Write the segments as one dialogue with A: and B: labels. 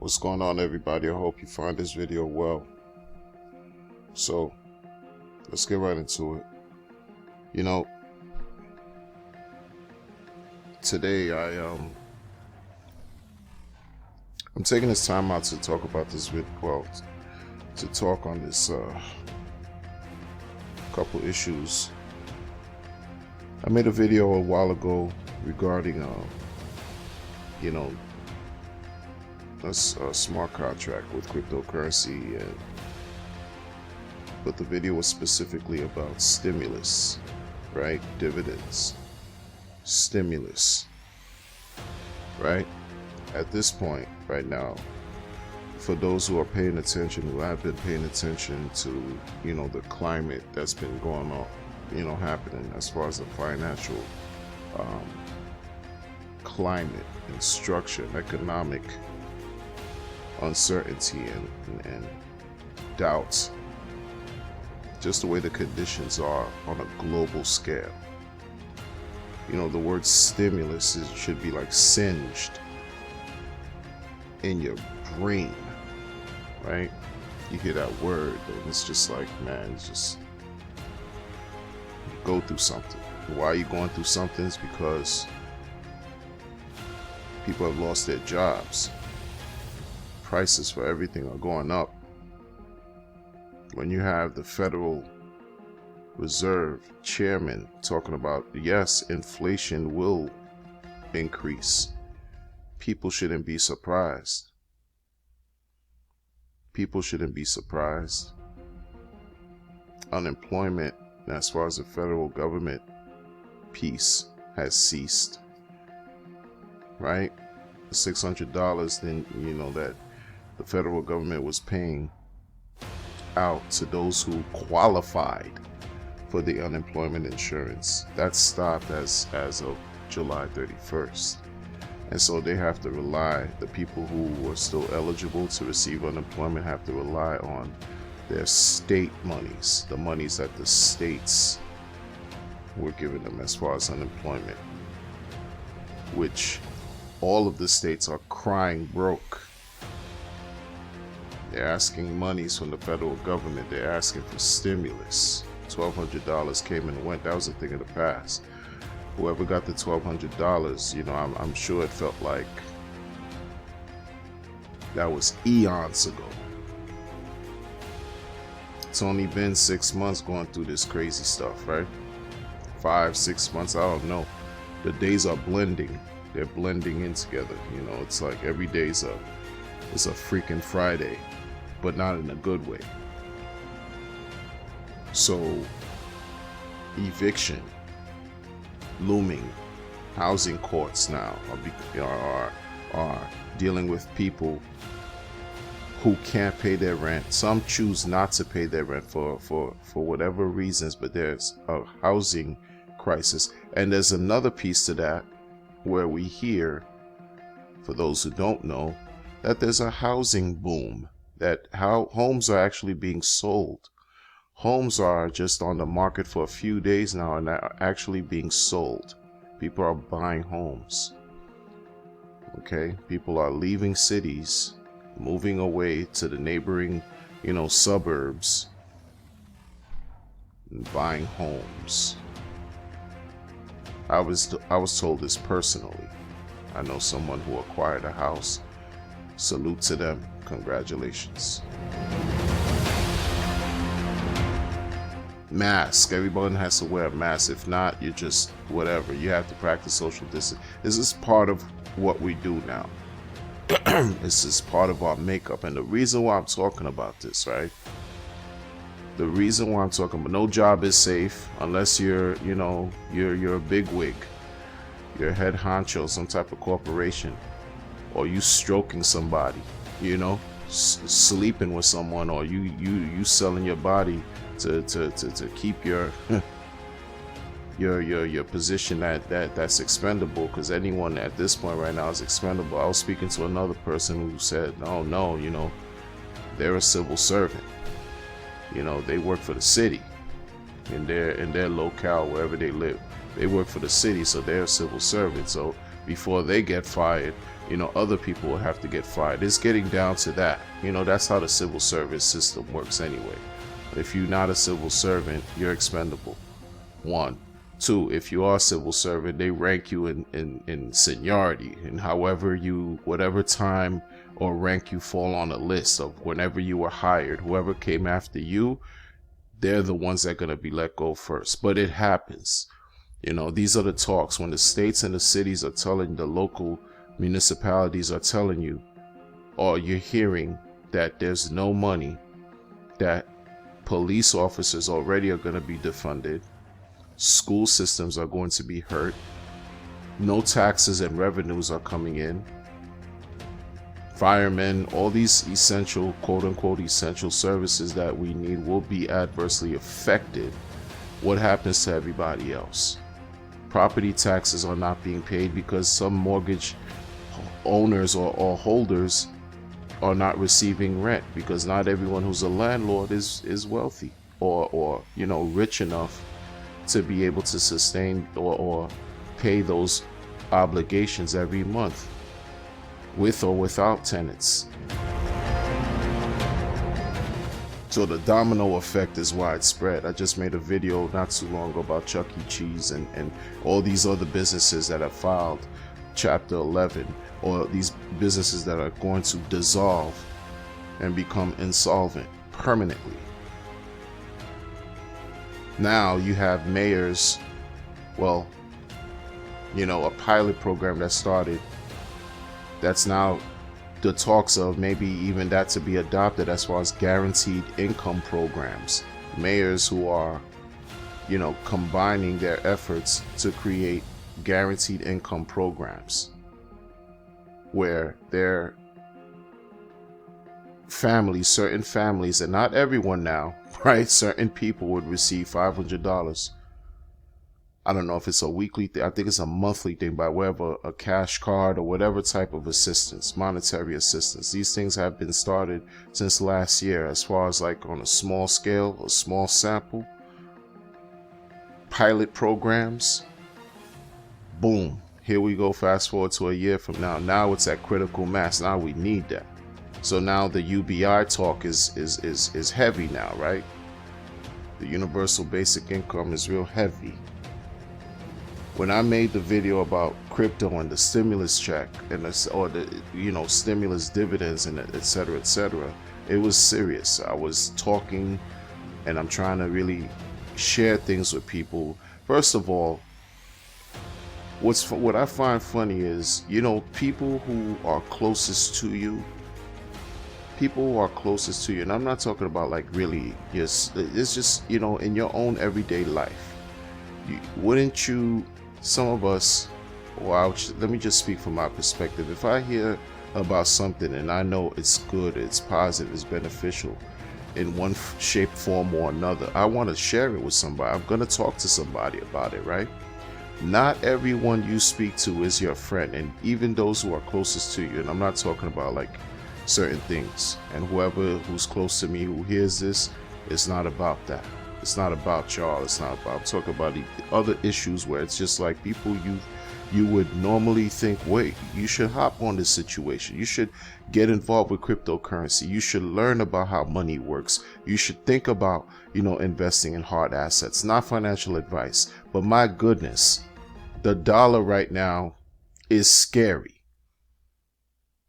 A: What's going on, everybody? I hope you find this video well. So let's get right into it. Today I'm taking this time out to talk about this to talk on this couple issues. I made a video a while ago regarding a smart contract with cryptocurrency, but the video was specifically about stimulus, right? Dividends, stimulus, right? At this point, right now, for those who are paying attention, who have been paying attention to, the climate that's been going on, happening as far as the financial climate and structure and economic uncertainty and doubts, just the way the conditions are on a global scale. The word stimulus should be like singed in your brain, right? You hear that word and it's just like, man, it's just, you go through something. Why are you going through something? It's because people have lost their jobs. Prices for everything are going up. When you have the Federal Reserve chairman talking about, yes, inflation will increase, people shouldn't be surprised. People shouldn't be surprised. Unemployment, as far as the federal government piece, has ceased, right? The $600 then, that the federal government was paying out to those who qualified for the unemployment insurance, that stopped as of July 31st. And so they have to rely, the people who were still eligible to receive unemployment have to rely on their state monies, the monies that the states were giving them as far as unemployment, which all of the states are crying broke. They're asking monies from the federal government. They're asking for stimulus. $1,200 came and went. That was a thing of the past. Whoever got the $1,200, I'm sure it felt like that was eons ago. It's only been 6 months going through this crazy stuff, right? 5, 6 months, I don't know. The days are blending. They're blending in together. It's like every day is a freaking Friday, but not in a good way. So, eviction looming. Housing courts now are dealing with people who can't pay their rent. Some choose not to pay their rent for whatever reasons, but there's a housing crisis. And there's another piece to that where we hear, for those who don't know, that there's a housing boom, that homes are actually being sold. Homes are just on the market for a few days now and are actually being sold. People are buying homes. Okay, people are leaving cities, moving away to the neighboring, suburbs, and buying homes. I was told this personally. I know someone who acquired a house. Salute to them. Congratulations. Mask. Everyone has to wear a mask. If not, you're just whatever. You have to practice social distance. This is part of what we do now. This is part of our makeup. And the reason why I'm talking about this, right? The reason why I'm talking about no job is safe unless you're a big wig, you're a head honcho, some type of corporation, or you stroking somebody, sleeping with someone, or you selling your body to keep your position that's expendable, because anyone at this point right now is expendable. I was speaking to another person who said, no, they're a civil servant. They work for the city in their locale, wherever they live. They work for the city, so they're a civil servant. So before they get fired, other people will have to get fired. It's getting down to that. That's how the civil service system works anyway. If you're not a civil servant, you're expendable. 1. 2, if you are a civil servant, they rank you in seniority, and whatever time or rank you fall on a list of whenever you were hired. Whoever came after you, they're the ones that are going to be let go first. But it happens. These are the talks when the states and the cities are telling, the local municipalities are telling you, or you're hearing that there's no money, that police officers already are going to be defunded, school systems are going to be hurt, no taxes and revenues are coming in, firemen, all these essential, quote unquote, essential services that we need will be adversely affected. What happens to everybody else? Property taxes are not being paid because some mortgage owners or holders are not receiving rent, because not everyone who's a landlord is wealthy or rich enough to be able to sustain or pay those obligations every month, with or without tenants. So the domino effect is widespread. I just made a video not too long ago about Chuck E. Cheese and all these other businesses that have filed Chapter 11, or these businesses that are going to dissolve and become insolvent permanently. Now you have mayors, a pilot program that started, that's now the talks of maybe even that to be adopted as far as guaranteed income programs. Mayors who are, combining their efforts to create guaranteed income programs where their families, certain families, and not everyone now, right? Certain people would receive $500. I don't know if it's a weekly thing. I think it's a monthly thing by way of a cash card or whatever type of assistance, monetary assistance. These things have been started since last year, as far as like on a small scale, a small sample, pilot programs. Boom. Here we go. Fast forward to a year from now. Now it's at critical mass. Now we need that. So now the UBI talk is heavy now, right? The universal basic income is real heavy. When I made the video about crypto and the stimulus check and the stimulus dividends and etc., it was serious. I was talking, and I'm trying to really share things with people. First of all, what I find funny is, people who are closest to you, and I'm not talking about like really, it's just, in your own everyday life. Wouldn't you, some of us, let me just speak from my perspective. If I hear about something and I know it's good, it's positive, it's beneficial in one shape, form or another, I want to share it with somebody. I'm going to talk to somebody about it, right? Not everyone you speak to is your friend, and even those who are closest to you, and I'm not talking about like certain things, and who's close to me who hears this, it's not about that. It's not about y'all. It's not about, I'm talking about the other issues where it's just like people you would normally think, wait, you should hop on this situation. You should get involved with cryptocurrency. You should learn about how money works. You should think about, investing in hard assets. Not financial advice, but my goodness, the dollar right now is scary.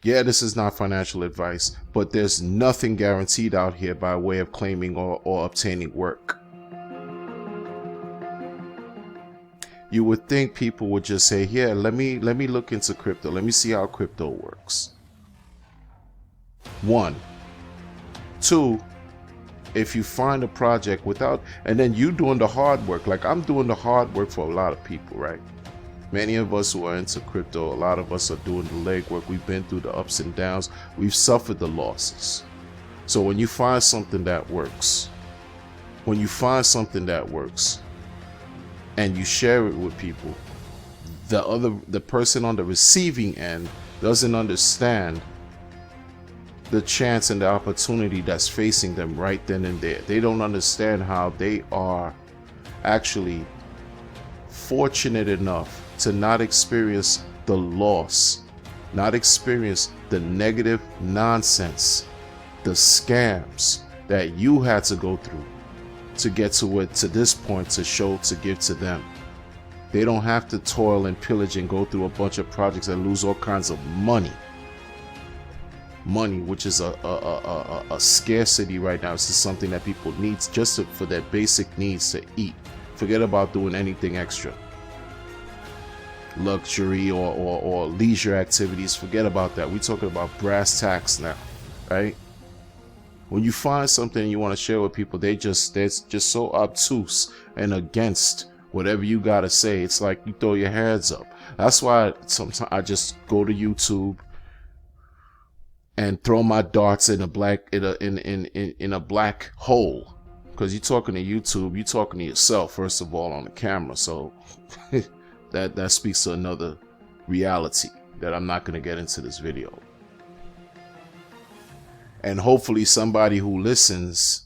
A: Yeah, this is not financial advice, but there's nothing guaranteed out here by way of claiming or obtaining work. You would think people would just say, yeah, let me look into crypto. Let me see how crypto works. 1. 2, if you find a project and then you doing the hard work, like I'm doing the hard work for a lot of people, right? Many of us who are into crypto, a lot of us are doing the legwork. We've been through the ups and downs. We've suffered the losses. So when you find something that works, and you share it with people, the person on the receiving end doesn't understand the chance and the opportunity that's facing them right then and there. They don't understand how they are actually fortunate enough to not experience the loss not experience the negative nonsense, the scams that you had to go through to get to it, to this point, to give to them. They don't have to toil and pillage and go through a bunch of projects and lose all kinds of money, which is a scarcity right now. This is something that people need just for their basic needs to eat. Forget about doing anything extra, luxury or leisure activities. Forget about that. We're talking about brass tacks now, right? When you find something you want to share with people, they're just so obtuse and against whatever you gotta say. It's like you throw your hands up. That's why sometimes I just go to YouTube and throw my darts in a black hole. Because you're talking to YouTube, you're talking to yourself first of all on the camera. So that speaks to another reality that I'm not gonna get into this video. And hopefully somebody who listens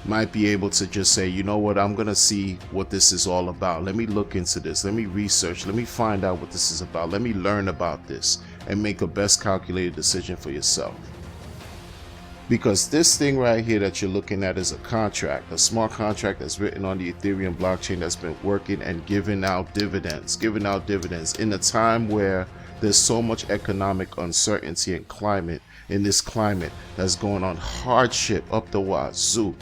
A: might be able to just say, you know what, I'm gonna see what this is all about. Let me look into this. Let me research. Let me find out what this is about. Let me learn about this and make a best calculated decision for yourself. Because this thing right here that you're looking at is a contract, a smart contract that's written on the Ethereum blockchain that's been working and giving out dividends in a time where there's so much economic uncertainty and climate. In this climate that's going on, hardship up the wazoo.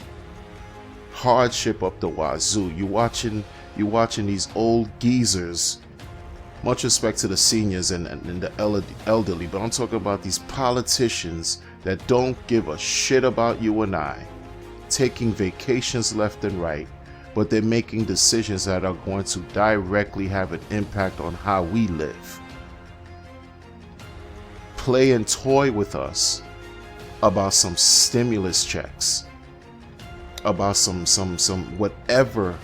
A: You watching these old geezers. Much respect to the seniors and the elderly, but I'm talking about these politicians that don't give a shit about you and I, taking vacations left and right, but they're making decisions that are going to directly have an impact on how we live. Play and toy with us about some stimulus checks, about some whatever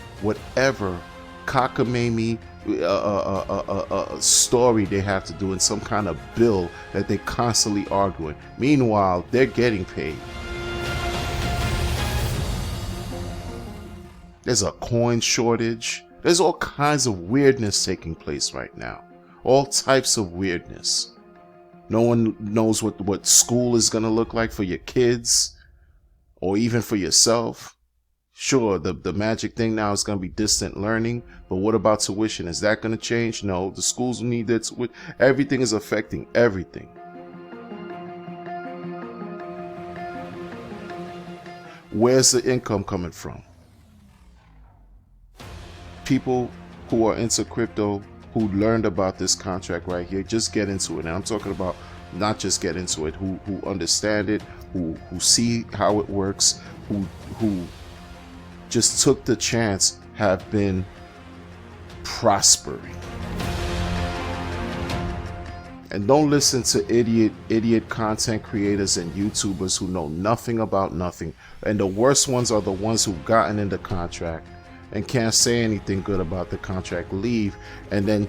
A: cockamamie story they have to do in some kind of bill that they constantly arguing. Meanwhile, they're getting paid. There's a coin shortage. There's all kinds of weirdness taking place right now. All types of weirdness. No one knows what school is going to look like for your kids or even for yourself. Sure, the magic thing now is going to be distant learning, but what about tuition? Is that going to change? No, the schools need it. Everything is affecting everything. Where's the income coming from? People who are into crypto, who learned about this contract right here, just get into it. And I'm talking about not just get into it, who understand it, who see how it works, who just took the chance, have been prospering. And don't listen to idiot content creators and YouTubers who know nothing about nothing. And the worst ones are the ones who've gotten into contract and can't say anything good about the contract, leave, and then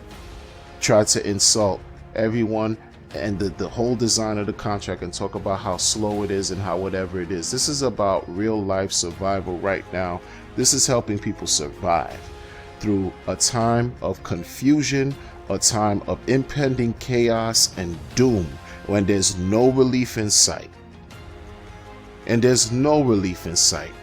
A: try to insult everyone and the whole design of the contract and talk about how slow it is and how whatever it is. This is about real life survival right now. This is helping people survive through a time of confusion, a time of impending chaos and doom, when there's no relief in sight. And there's no relief in sight.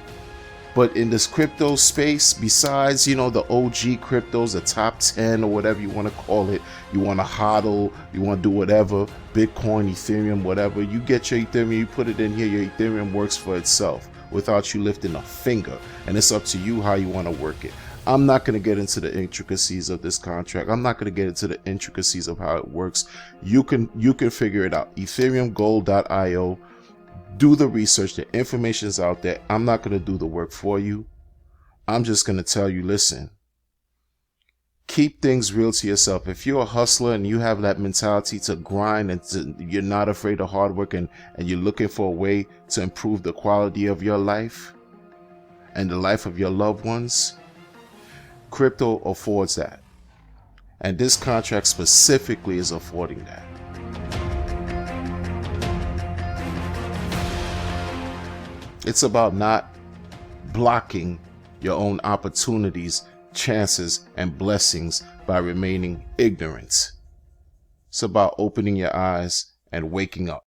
A: But in this crypto space, besides, the OG cryptos, the top 10 or whatever you want to call it, you want to hodl, you want to do whatever, Bitcoin, Ethereum, whatever, you get your Ethereum, you put it in here, your Ethereum works for itself without you lifting a finger. And it's up to you how you want to work it. I'm not going to get into the intricacies of this contract. I'm not going to get into the intricacies of how it works. You can figure it out. EthereumGold.io. Do the research. The information is out there. I'm not going to do the work for you. I'm just going to tell you, listen, keep things real to yourself. If you're a hustler and you have that mentality to grind and you're not afraid of hard work and you're looking for a way to improve the quality of your life and the life of your loved ones, crypto affords that. And this contract specifically is affording that. It's about not blocking your own opportunities, chances, and blessings by remaining ignorant. It's about opening your eyes and waking up.